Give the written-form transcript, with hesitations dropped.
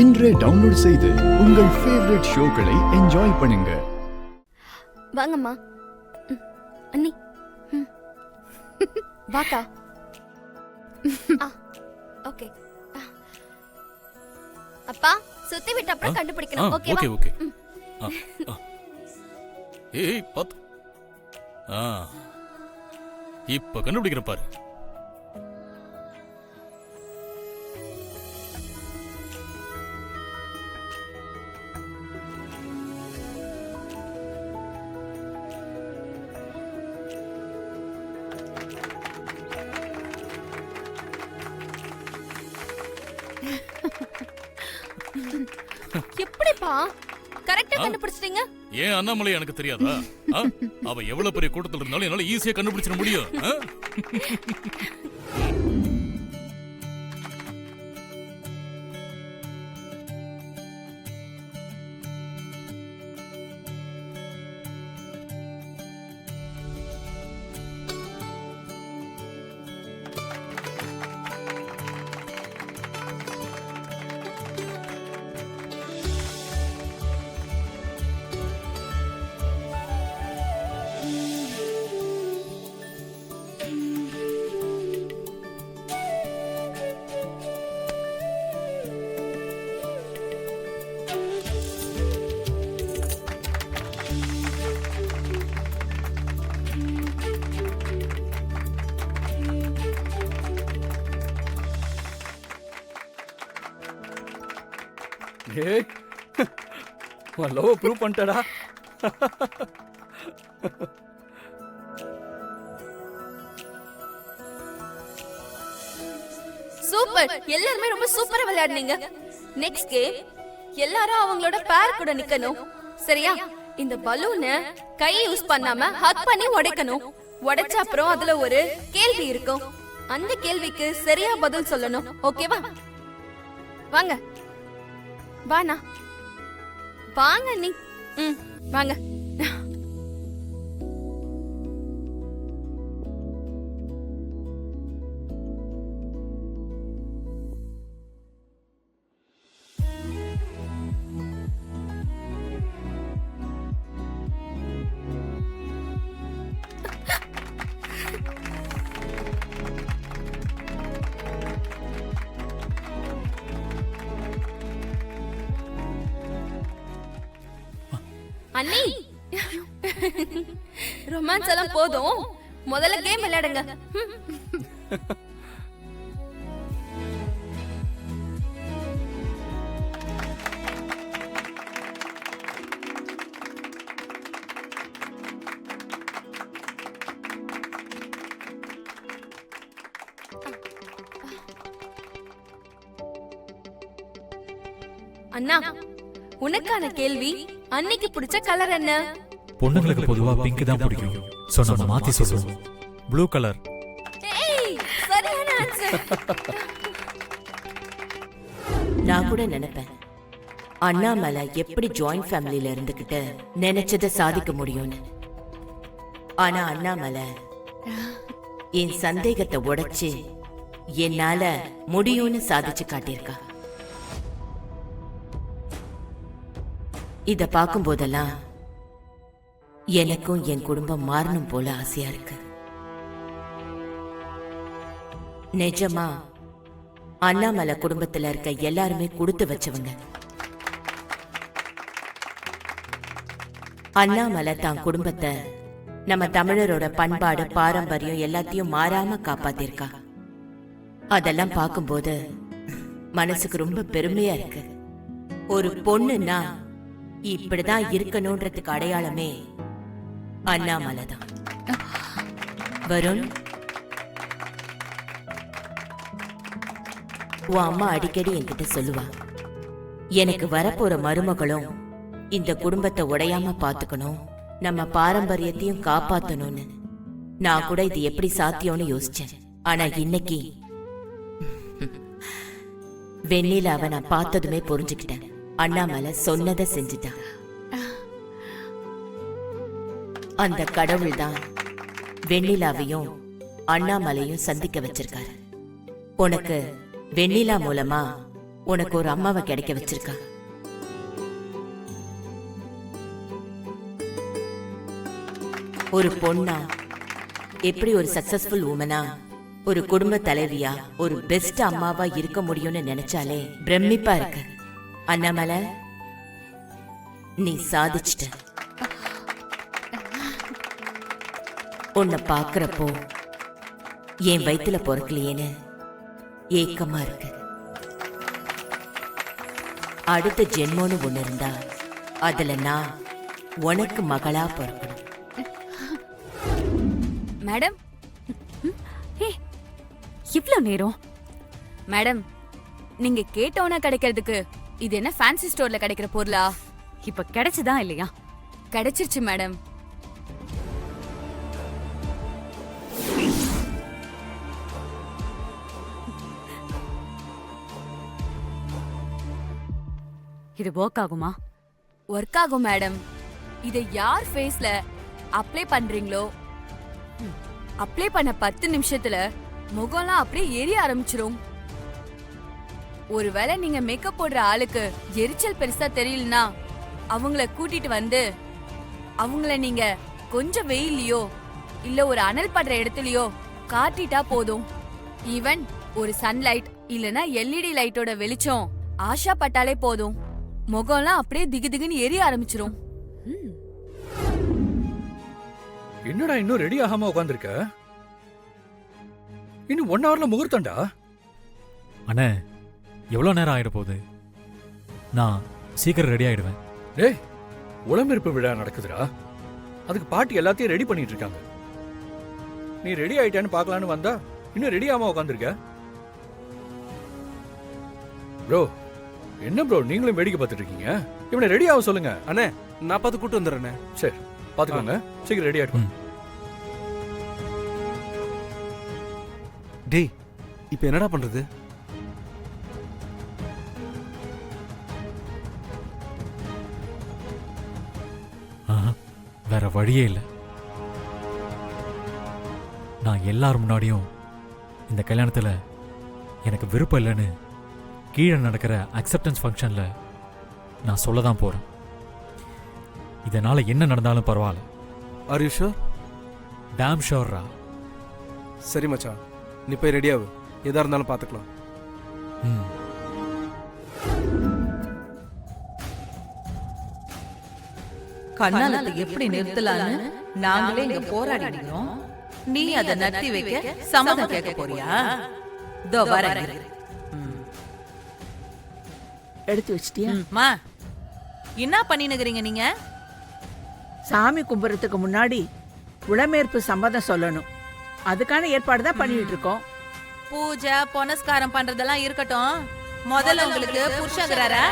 இன்றே டவுன்லோட் செய்து உங்கள் ஃபேவரட் ஷோக்களை என்ஜாய் பண்ணுங்க. வாங்கம்மா. அண்ணி வாக்கா. ஓகே அப்பா, சுத்தி விட்டு அப்புறம் கண்டுபிடிக்கணும். ஓகேவா? ஓகே ஏய் பாத்து. இப்ப கண்டுபிடிக்கிற பாரு. எப்படிப்பா கரெக்ட்டா கண்டுபிடிச்சிட்டீங்க? ஏன் அண்ணாமலை எனக்கு தெரியாதா? அவ எவ்வளவு பெரிய கூட்டத்துல இருந்தாலும் என்னால ஈஸியா கண்டுபிடிச்சிட முடியும். ஏய், உன் லவ் ப்ரூவ் பண்ணிட்டடா. சூப்பர், எல்லாரும் ரொம்ப சூப்பரா விளையாடுனீங்க. நெக்ஸ்ட் கேம் எல்லாரும் அவங்களோட பேர் கூட நிக்கணும். சரியா? இந்த பலூனை கை யூஸ் பண்ணாம ஹக் பண்ணி உடைக்கணும். உடைச்ச அப்புறம் அதுல ஒரு கேள்வி இருக்கும். அந்த கேள்விக்கு சரியா பதில் சொல்லணும். ஓகேவா? வாங்க வாண்ணா, வாங்க நீ. வாங்க. அண்ணி, ரொமான்ஸ் எல்லாம் போதும், முதல்ல கேம் விளையாடுங்க. அண்ணா, உனக்கான கேள்வி, அன்னைக்கு பிடிச்ச கலர் என்ன? பொண்ணுங்களுக்கு பொதுவா பிங்க் தான் பிடிக்கும். சோ நம்ம மாத்தி சொல்லுவோம், ப்ளூ கலர். ஏய், சரியான ஆன்சர். நான் கூட நினைப்பேன் அண்ணாமலை எப்படி ஜாயிண்ட் ஃபேமிலில இருந்துகிட்டு நினைச்சதை சாதிக்க முடியும்னு. ஆனா அண்ணாமலை என் சந்தேகத்தை உடைச்சு என்னால முடியும்னு சாதிச்சு காட்டியிருக்கா. இத பார்க்கும் போதெல்லாம் எனக்கும் என் குடும்பம் மாறணும் போல ஆசையா இருக்கு. நிஜமா அண்ணாமலை குடும்பத்துல இருக்க எல்லாருமே கொடுத்து வச்சவங்க. அண்ணாமலை தான் குடும்பத்தை, நம்ம தமிழரோட பண்பாடு பாரம்பரியம் எல்லாத்தையும் மாறாம காப்பாத்திருக்கா. அதெல்லாம் பார்க்கும்போது மனசுக்கு ரொம்ப பெருமையா இருக்கு. ஒரு பொண்ணுன்னா இப்படிதான் இருக்கணும்ன்றதுக்கு அடையாளமே அண்ணாமலை தான். வருண், உன் அம்மா அடிக்கடி என்கிட்ட சொல்லுவா, எனக்கு வரப்போற மருமகளும் இந்த குடும்பத்தை உடையாம பாத்துக்கணும், நம்ம பாரம்பரியத்தையும் காப்பாத்தணும்னு. நான் கூட இது எப்படி சாத்தியம்னு யோசிச்சேன். ஆனா இன்னைக்கு வெண்ணிலாவை நான் பார்த்ததுமே புரிஞ்சுக்கிட்டேன். அண்ணாமலை சொன்னதை செஞ்சுட்டான். அந்த கடவுள் தான் வெண்ணிலாவையும் அண்ணாமலையும் சந்திக்க வச்சிருக்காரு. உனக்கு வெண்ணிலா மூலமா உனக்கு ஒரு அம்மாவை கிடைக்க வச்சிருக்கா. ஒரு பொண்ணா எப்படி ஒரு சக்சஸ்ஃபுல் உமனா, ஒரு குடும்ப தலைவியா, ஒரு பெஸ்ட் அம்மாவா இருக்க முடியும்னு நினைச்சாலே பிரமிப்பா இருக்கு. அண்ணாமலை, நீ சாதிச்சிட்ட. உன்னை பாக்குறப்போ என் வயித்துல பொறுக்கலையேன்னு ஏக்கமா இருக்கு. அடுத்த ஜென்மோன்னு ஒண்ணு இருந்தா அதுல நான் உனக்கு மகளா பொறுக்கணும். மேடம், இவ்ளோ நேரம் மேடம், நீங்க கேட்டோன்னா கிடைக்கிறதுக்கு இது என்ன ஃபேன்சி ஸ்டோர்ல கிடைக்கிற பொருளா? இப்ப கிடைச்சுதான் இல்லையா? கிடைச்சிருச்சு மேடம். இது ஒர்க் ஆகுமா? ஒர்க் ஆகும் மேடம். இதை யார் ஃபேஸ்ல அப்ளை பண்றீங்களோ, அப்ளை பண்ண 10 நிமிஷத்துல முகம்லாம் அப்படியே எரிய ஆரம்பிச்சிரும். ஒருவேளை நீங்க மேக்கப் போடுற ஆளுக்கு எரிச்சல் பெருசா தெரியலனா அவங்கள கூட்டிட்டு வந்து அவங்கள நீங்க கொஞ்சம் வெயிலையோ இல்ல ஒரு அனல் படுற இடத்துலயோ காட்டிட்டா போதும். ஈவன் ஒரு சன்லைட் இல்லனா எல்இடி லைட்டோட வெளிச்சம் ஆஷா பட்டாலே போதும், முகம்லாம் அப்படியே திகுதிகுன்னு எரிய ஆரம்பிச்சிரும். என்னடா இன்னும் ரெடி ஆகாம உட்காந்துருக்க? இன்னும் 1 ஹவர்ல முகூர்த்தம்டா. அண்ணே, எவ்வளோ நேரம் ஆகிட போகுது? நான் சீக்கிரம் ரெடி ஆகிடுவேன். டேய், உளம்பிருப்பு விழா நடக்குதுடா. அதுக்கு பாட்டி எல்லாத்தையும் ரெடி பண்ணிட்டு இருக்காங்க. நீ ரெடி ஆயிட்டான்னு பார்க்கலான்னு வந்தா இன்னும் ரெடி ஆகாம உட்காந்துருக்க. ப்ரோ, என்ன ப்ரோ நீங்களும் வேடிக்கை பார்த்துட்டு இருக்கீங்க? இவனை ரெடி ஆக சொல்லுங்க. அண்ணே, நான் பார்த்து கூட்டு வந்துடுறேண்ணே. சரி, பாத்துக்கோங்க. சீக்கிரம் ரெடி ஆயிட்டு. டேய், இப்போ என்னடா பண்றது? வேற வழியே இல்லை. நான் எல்லார் முன்னாடியும் இந்த கல்யாணத்துல எனக்கு விருப்பம் இல்லைன்னு கீழே நடக்கிற அக்செப்டன்ஸ் ஃபங்க்ஷன்ல நான் சொல்ல தான் போறேன். இதனால என்ன நடந்தாலும் பரவாயில்ல. Are you sure? டேம் ஷோர்ரா. சரி மச்சான், நீ போய் ரெடி ஆகு. எதா இருந்தாலும் பார்த்துக்கலாம். ம். கண்ணாலத்தை எப்படி நிறுத்தலான்னு நாங்களே இங்க போராடிக்கிறோம். நீ அதை நட்டி வைக்க சம்மதம் கேட்க போறியா? இதோ வரேன். எடுத்து வச்சிட்டியா? மா, என்ன பண்ணினுக்கிறீங்க நீங்க? சாமி கும்பிட்றதுக்கு முன்னாடி உளமேற்பு சம்மதம் சொல்லணும். அதுக்கான ஏற்பாடு தான் பண்ணிட்டு இருக்கோம். பூஜை புனஸ்காரம் பண்றதெல்லாம் இருக்கட்டும், முதல்ல உங்களுக்கு புருஷங்கிறாரா?